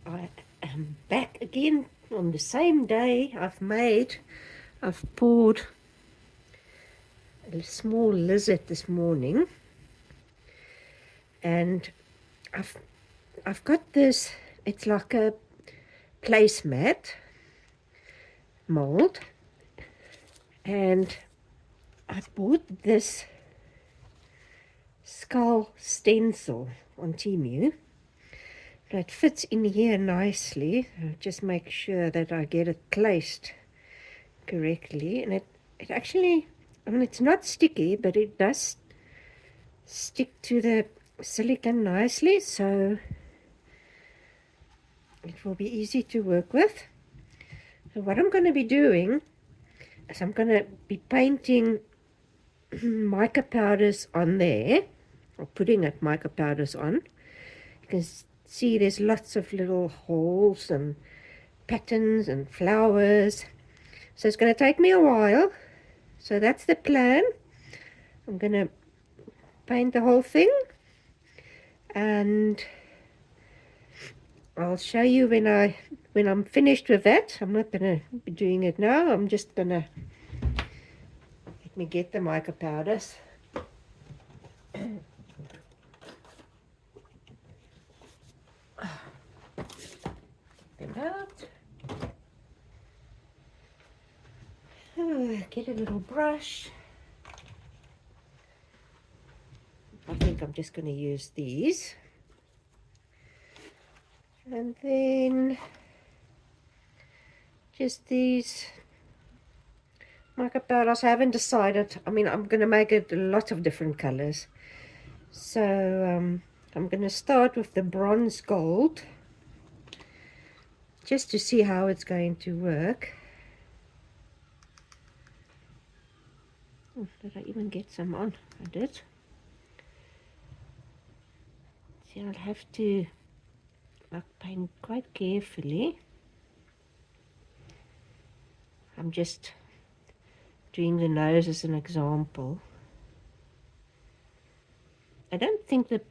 I am back again on the same day. I've poured a small lizard this morning, and I've I've got this. It's like a placemat mold, and I bought this skull stencil on Temu. It fits in here nicely. I'll just make sure that I get it placed correctly, and it actually, I mean, it's not sticky, but it does stick to the silicone nicely, so it will be easy to work with. So what I'm going to be doing is I'm going to be painting mica powders on there, or putting it mica powders on. You can see there's lots of little holes and patterns and flowers, so it's going to take me a while. So that's the plan. I'm going to paint the whole thing, and I'll show you when I'm finished with that. I'm not going to be doing it now. I'm just going to let me get the mica powders. Them out. Get a little brush. I think I'm just going to use these. And then just these mica powders. I haven't decided. I mean, I'm going to make it a lot of different colors. So I'm going to start with the bronze gold, just to see how it's going to work. Oh, did I even get some on? I did. See, I'll have to paint quite carefully. I'm just doing the nose as an example. I don't think the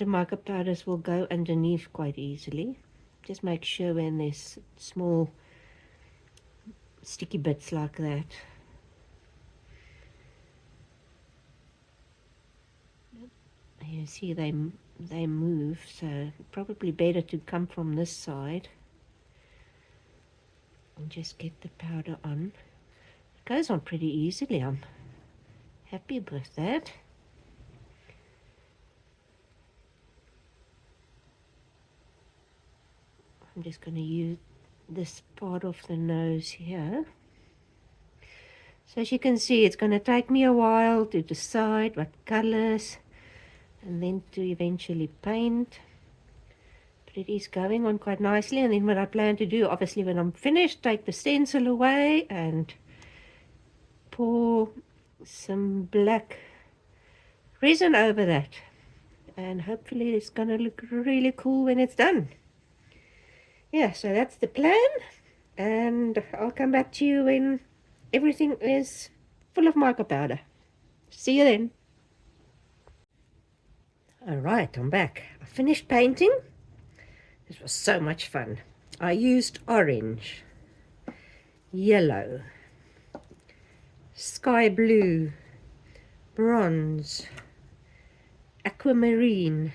mica powders will go underneath quite easily. Just make sure when there's small sticky bits like that. You see they move, so probably better to come from this side and just get the powder on. It goes on pretty easily. I'm happy with that. I'm just going to use this part of the nose here. So as you can see, it's going to take me a while to decide what colors and then to eventually paint. But it is going on quite nicely. And then what I plan to do, obviously when I'm finished, take the stencil away and pour some black resin over that. And hopefully it's going to look really cool when it's done. Yeah, so that's the plan. And I'll come back to you when everything is full of mica powder. See you then. Alright, I'm back. I finished painting. This was so much fun. I used orange, yellow, sky blue, bronze, aquamarine,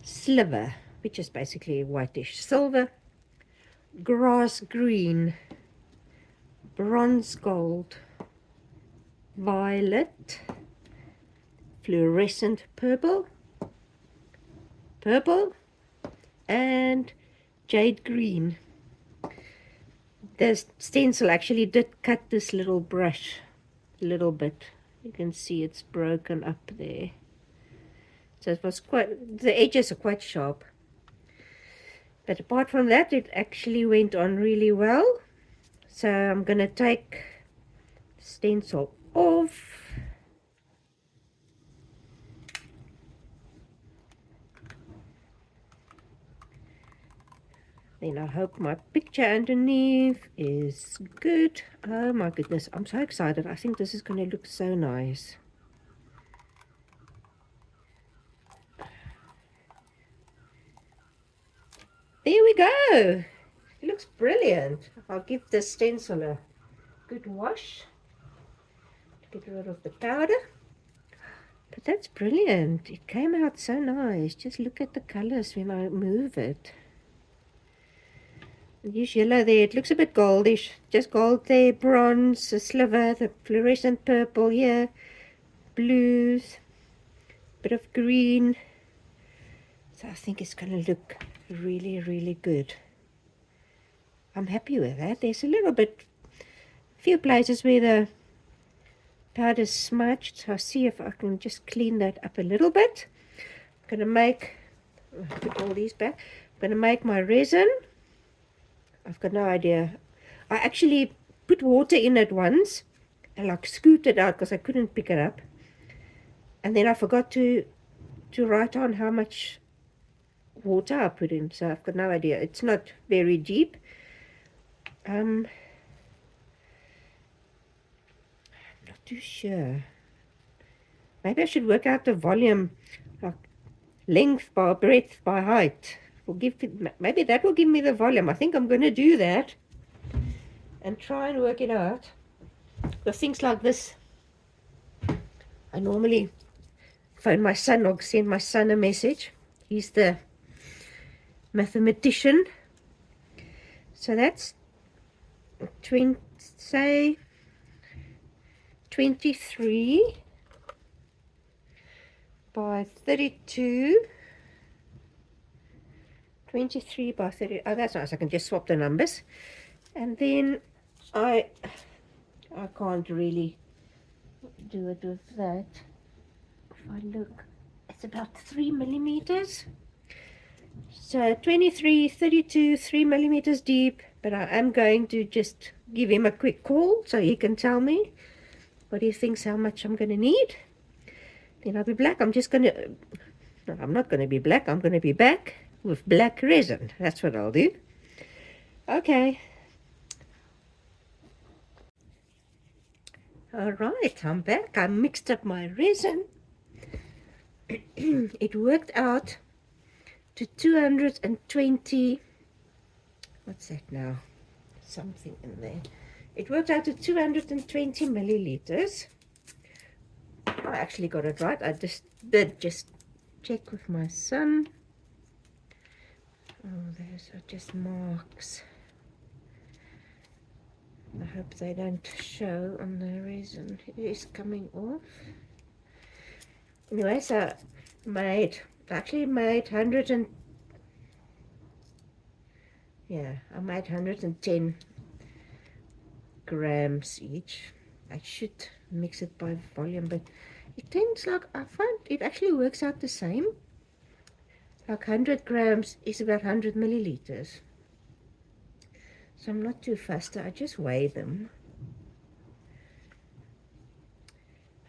sliver, which is basically whitish silver, grass green, bronze gold, violet, fluorescent purple, and jade green. The stencil actually did cut this little brush a little bit. You can see it's broken up there. So it was the edges are quite sharp. But apart from that, it actually went on really well. So I'm going to take the stencil off. Then I hope my picture underneath is good. Oh my goodness, I'm so excited. I think this is going to look so nice. there we go. It looks brilliant. I'll give this stencil a good wash to get rid of the powder. But that's brilliant. It came out so nice. Just look at the colors when I move it. Use yellow there. It looks a bit goldish. Just gold there, bronze, a sliver, the fluorescent purple here, blues, bit of green. So I think it's going to look really, really good. I'm happy with that. There's a little bit, few places where the powder's smudged. So I'll see if I can just clean that up a little bit. I'm going to make, put all these back. I'm going to make my resin. I've got no idea. I actually put water in it once and like scooped it out because I couldn't pick it up. And then I forgot to write on how much water I put in. So I've got no idea. It's not very deep. I'm not too sure. Maybe I should work out the volume, like length by breadth by height. Maybe that will give me the volume. I think I'm going to do that and try and work it out. Because things like this, I normally phone my son or send my son a message. He's the mathematician. So that's say 23 by 32. 23 by 30. Oh, that's nice. I can just swap the numbers. And then I can't really do it with that. If I look, it's about 3 millimeters. So 23, 32, 3 millimeters deep. But I am going to just give him a quick call so he can tell me what he thinks, how much I'm going to need. Then I'll be black. I'm not going to be black. I'm going to be back with black resin. That's what I'll do. Okay. Alright, I'm back. I mixed up my resin. It worked out to 220. What's that now? Something in there. It worked out to 220 milliliters. I actually got it right. I did check with my son. Oh, those are just marks. I hope they don't show on the resin. It is coming off. Anyway, so I actually made 110 grams each. I should mix it by volume, but it tends like, I find it actually works out the same. Like 100 grams is about 100 milliliters. So I'm not too fussed. I just weigh them.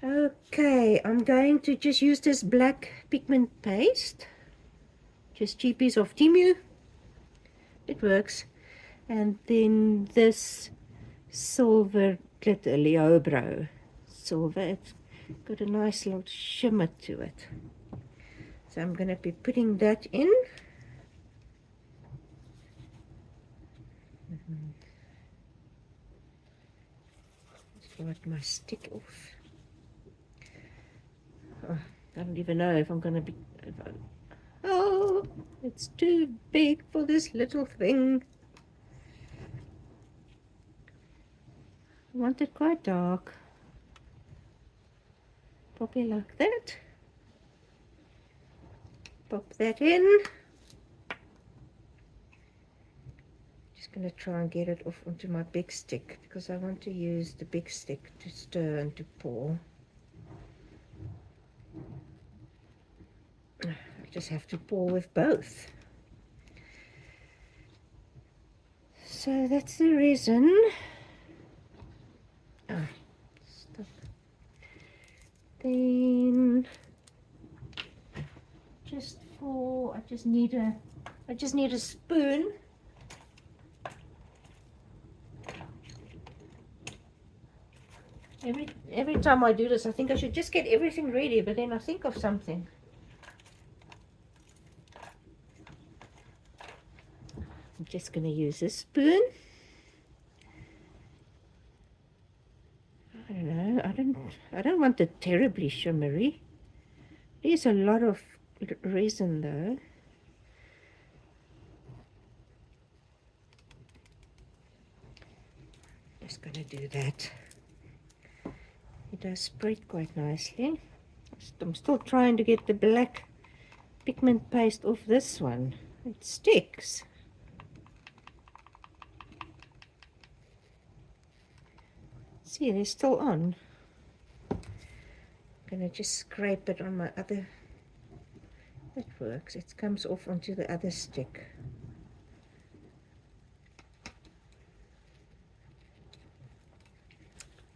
Okay, I'm going to just use this black pigment paste. Just cheapies of Timu. It works. And then this silver glitter Leobro silver. It's got a nice little shimmer to it. So I'm going to be putting that in. Just wipe my stick off. Oh, I don't even know if I'm going to be... Oh, it's too big for this little thing. I want it quite dark. Probably like that. Pop that in. Just going to try and get it off onto my big stick because I want to use the big stick to stir and to pour. I just have to pour with both. So that's the resin. Oh, stop. Then I just need a spoon. Every time I do this, I think I should just get everything ready, but then I think of something. I'm just going to use a spoon. I don't know. I don't want it terribly shimmery. There's a lot of resin though. Just going to do that. It does spread quite nicely. I'm still trying to get the black pigment paste off this one. It sticks. See, they're still on. I'm gonna just scrape it on my other. That works. It comes off onto the other stick.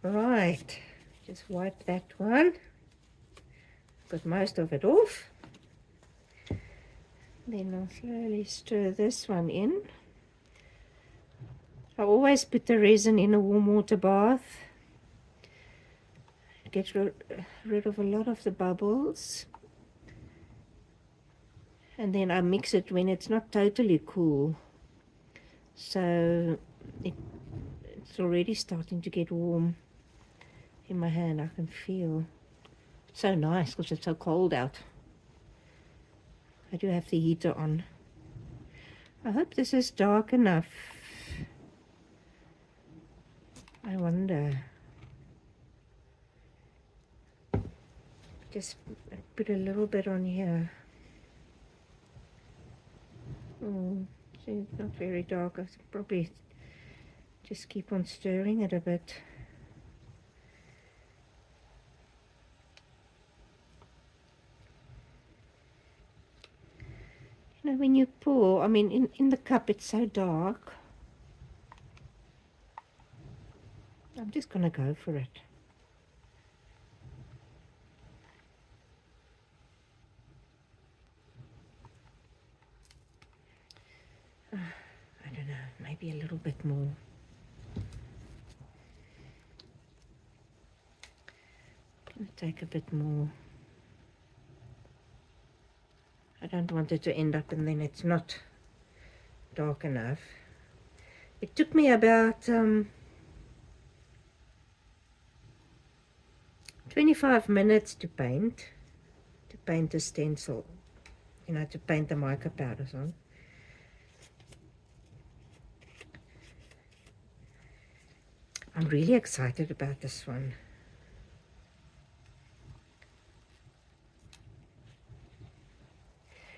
Right, just wipe that one. Got most of it off. Then I'll slowly stir this one in. I always put the resin in a warm water bath. Get rid of a lot of the bubbles. And then I mix it when it's not totally cool. So it's already starting to get warm in my hand. I can feel. It's so nice because it's so cold out. I do have the heater on. I hope this is dark enough. I wonder. Just put a little bit on here. Oh, see, it's not very dark. I should probably just keep on stirring it a bit. You know, when you pour, I mean, in the cup it's so dark. I'm just going to go for it. I don't know, maybe a little bit more. Gonna take a bit more. I don't want it to end up and then it's not dark enough. It took me about 25 minutes to paint the stencil, you know, to paint the mica powders on. I'm really excited about this one.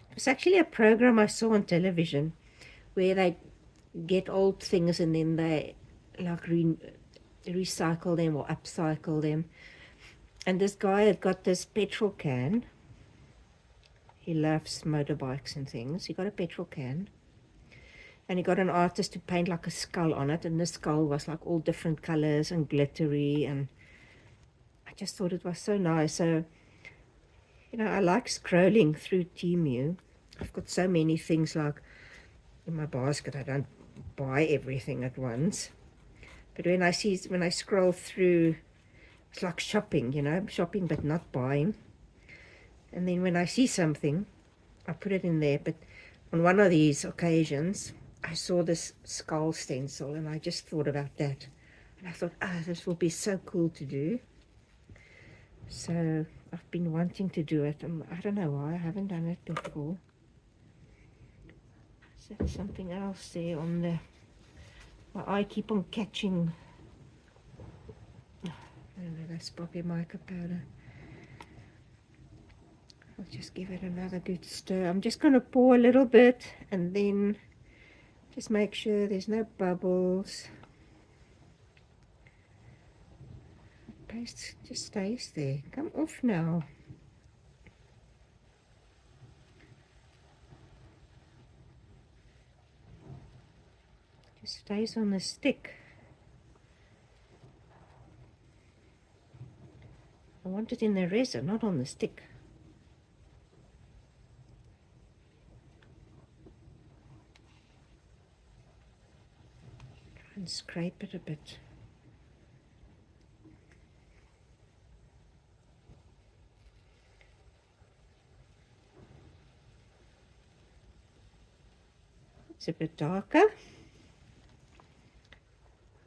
It was actually a program I saw on television where they get old things and then they like recycle them or upcycle them. And this guy had got this petrol can. He loves motorbikes and things. He got a petrol can. And he got an artist to paint like a skull on it. And the skull was like all different colors and glittery. And I just thought it was so nice. So, you know, I like scrolling through Temu. I've got so many things like in my basket. I don't buy everything at once. But when I scroll through, it's like shopping, you know, shopping but not buying. And then when I see something, I put it in there. But on one of these occasions, I saw this skull stencil and I just thought about that. And I thought, oh, this will be so cool to do. So I've been wanting to do it. I don't know why I haven't done it before. Is that something else there on the... My eye keep on catching... I don't know, that's probably mica powder. I'll just give it another good stir. I'm just going to pour a little bit and then just make sure there's no bubbles. Paste just stays there. Come off now. Just stays on the stick. I want it in the resin, not on the stick. Try and scrape it a bit. It's a bit darker.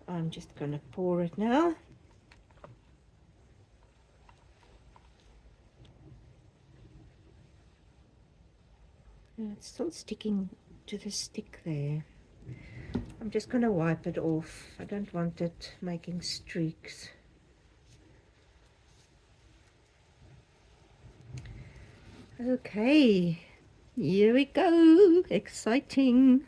I'm just going to pour it now. It's still sticking to the stick there. I'm just going to wipe it off. I don't want it making streaks. Okay, here we go. Exciting.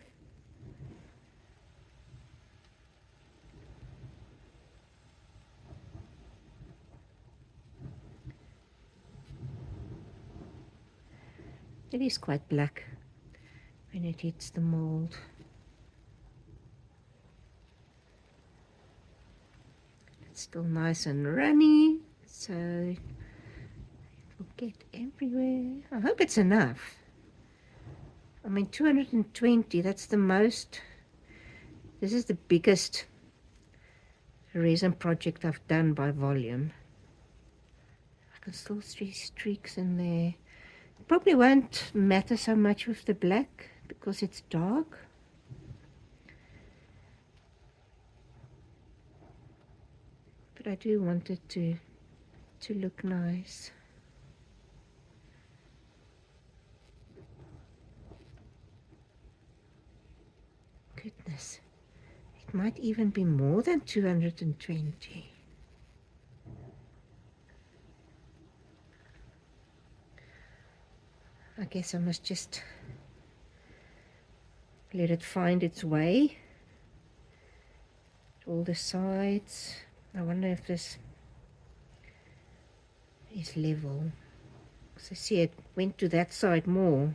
It is quite black when it hits the mold. It's still nice and runny, so it will get everywhere. I hope it's enough. I mean, 220, that's the most. This is the biggest resin project I've done by volume. I can still see streaks in there. It probably won't matter so much with the black because it's dark. But I do want it to look nice. Goodness, it might even be more than 220. I guess I must just let it find its way to all the sides. I wonder if this is level. Because I see it went to that side more.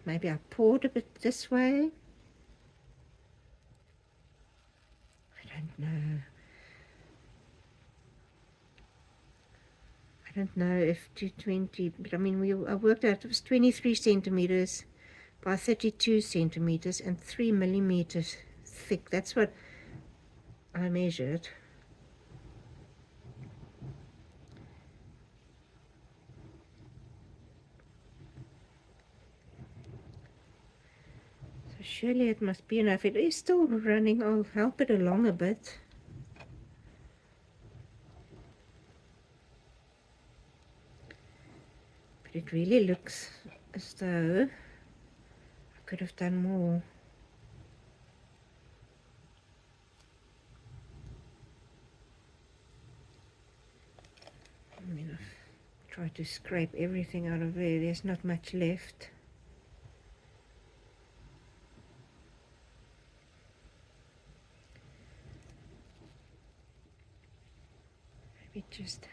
Maybe I poured a bit this way. I don't know. I don't know if 220, but I mean, I worked out it was 23 centimeters by 32 centimeters and 3 millimeters thick. That's what I measured. So surely it must be enough. It is still running. I'll help it along a bit. But it really looks as though I could have done more. I mean, I've tried to scrape everything out of there. There's not much left. Maybe just,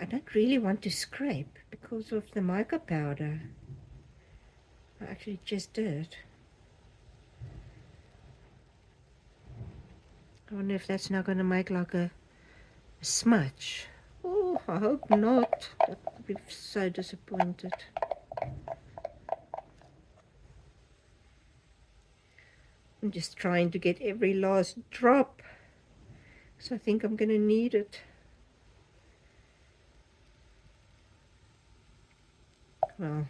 I don't really want to scrape because of the mica powder. I actually just did. I wonder if that's now going to make like a smudge. Oh, I hope not. That would be so disappointed. I'm just trying to get every last drop. So I think I'm going to need it. Well,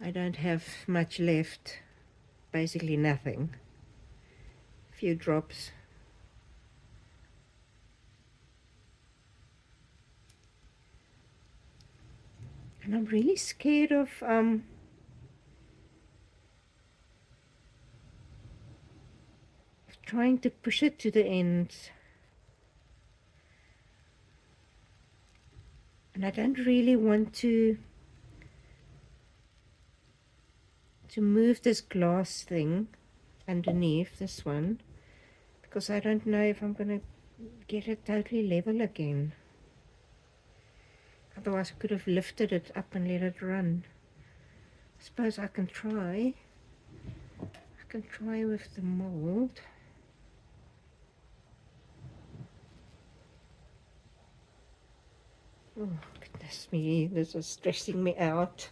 I don't have much left. Basically nothing. A few drops. And I'm really scared of trying to push it to the ends. And I don't really want to move this glass thing underneath this one, because I don't know if I'm going to get it totally level again. Otherwise I could have lifted it up and let it run. I suppose I can try. I can try with the mold. Oh, goodness me, this is stressing me out.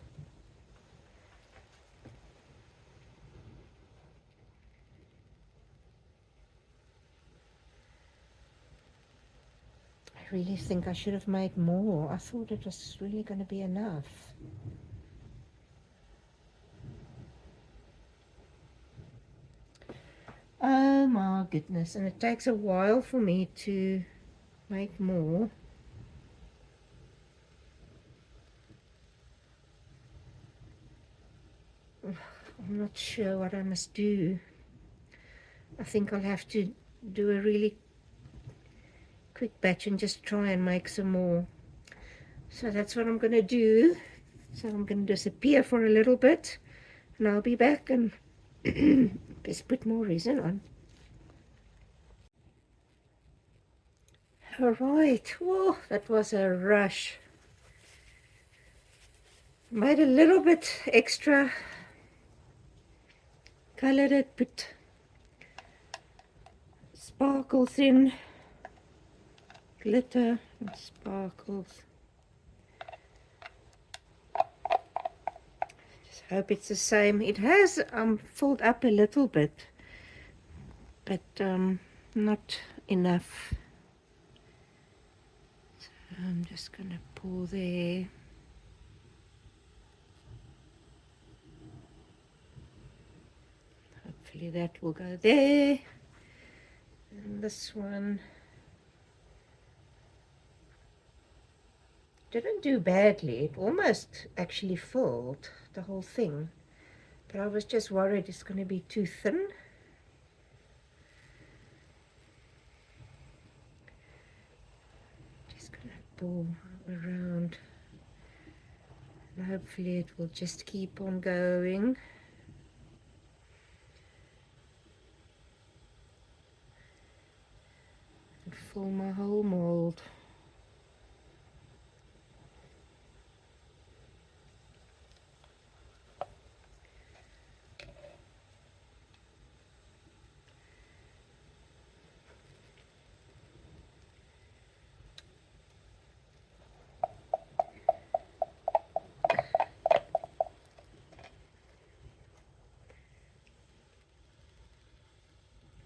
I really think I should have made more. I thought it was really going to be enough. goodness, and it takes a while for me to make more. I'm not sure what I must do. I think I'll have to do a really quick batch and just try and make some more. So that's what I'm going to do. So I'm going to disappear for a little bit, and I'll be back and just put more resin on. Alright, whoa, that was a rush. Made a little bit extra, colored it, put sparkles in, glitter and sparkles. Just hope it's the same. It has filled up a little bit, but not enough. So I'm just gonna pour there. Hopefully that will go there. And this one didn't do badly. It almost actually filled the whole thing, but I was just worried it's going to be too thin. Just going to pour around, and hopefully it will just keep on going. And fill my whole mold.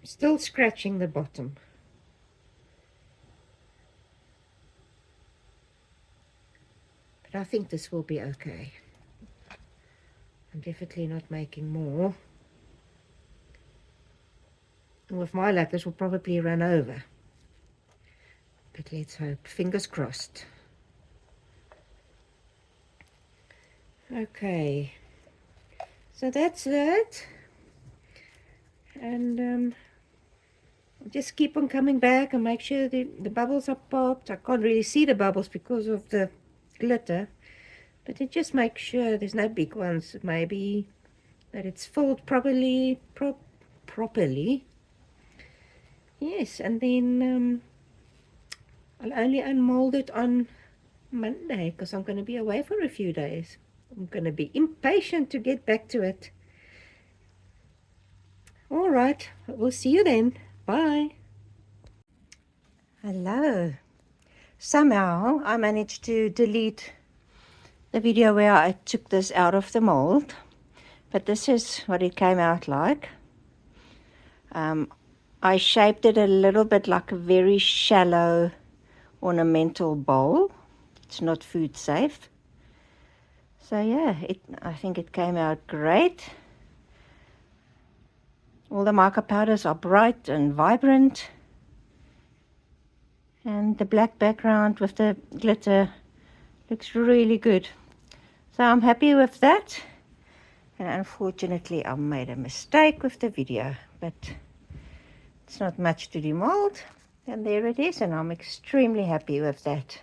Still scratching the bottom. But I think this will be okay. I'm definitely not making more. And with my luck, this will probably run over. But let's hope. Fingers crossed. Okay. So that's that. And just keep on coming back and make sure the bubbles are popped. I can't really see the bubbles because of the glitter, but it just makes sure there's no big ones. Maybe that it's filled properly. Yes, and then I'll only unmold it on Monday because I'm going to be away for a few days. I'm going to be impatient to get back to it. All right, we'll see you then. Bye. Hello. Somehow I managed to delete the video where I took this out of the mold, but this is what it came out like. I shaped it a little bit like a very shallow ornamental bowl. It's not food safe. So yeah, I think it came out great. All the mica powders are bright and vibrant. And the black background with the glitter looks really good. So I'm happy with that. And unfortunately I made a mistake with the video, but it's not much to demold. And there it is, and I'm extremely happy with that.